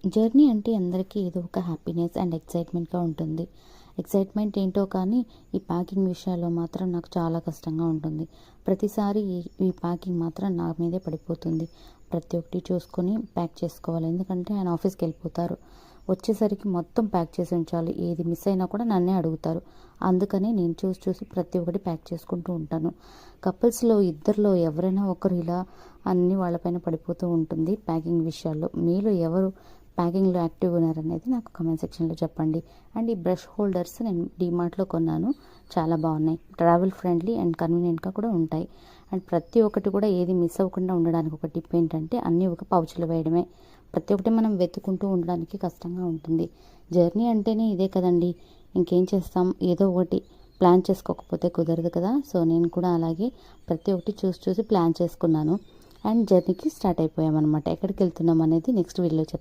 Journey అంటే అందరికీ ఏదో ఒక హ్యాపీనెస్ అండ్ ఎక్సైట్మెంట్గా ఉంటుంది. ఎక్సైట్మెంట్ ఏంటో కానీ ఈ ప్యాకింగ్ విషయాల్లో మాత్రం నాకు చాలా కష్టంగా ఉంటుంది. ప్రతిసారి ఈ ప్యాకింగ్ మాత్రం నా మీదే పడిపోతుంది. ప్రతి ఒక్కటి చూసుకొని ప్యాక్ చేసుకోవాలి. ఎందుకంటే ఆయన ఆఫీస్కి వెళ్ళిపోతారు. వచ్చేసరికి మొత్తం ప్యాక్ చేసి ఉంచాలి. ఏది మిస్ అయినా కూడా నన్నే అడుగుతారు. అందుకని నేను చూసి చూసి ప్రతి ఒక్కటి ప్యాక్ చేసుకుంటూ ఉంటాను. కపుల్స్లో ఇద్దరిలో ఎవరైనా ఒకరు ఇలా అన్నీ వాళ్ళపైన పడిపోతూ ఉంటుంది ప్యాకింగ్ విషయాల్లో. మీలో ఎవరు ప్యాకింగ్లో యాక్టివ్గా ఉన్నారనేది నాకు కామెంట్ సెక్షన్లో చెప్పండి. అండ్ ఈ బ్రష్ హోల్డర్స్ నేను డీమార్ట్లో కొన్నాను. చాలా బాగున్నాయి. ట్రావెల్ ఫ్రెండ్లీ అండ్ కన్వీనియంట్గా కూడా ఉంటాయి. అండ్ ప్రతి ఒక్కటి కూడా ఏది మిస్ అవ్వకుండా ఉండడానికి ఒక టిప్ ఏంటంటే అన్నీ ఒక పౌచ్లో వేయడమే. ప్రతి ఒక్కటి మనం వెతుకుంటూ ఉండడానికి కష్టంగా ఉంటుంది. జర్నీ అంటేనే ఇదే కదండి. ఇంకేం చేస్తాం, ఏదో ఒకటి ప్లాన్ చేసుకోకపోతే కుదరదు కదా. సో నేను కూడా అలాగే ప్రతి ఒక్కటి చూసి చూసి ప్లాన్ చేసుకున్నాను. అండ్ జర్నీకి స్టార్ట్ అయిపోయామన్నమాట. ఎక్కడికి వెళ్తున్నాం అనేది నెక్స్ట్ వీడియోలో చెప్తాను.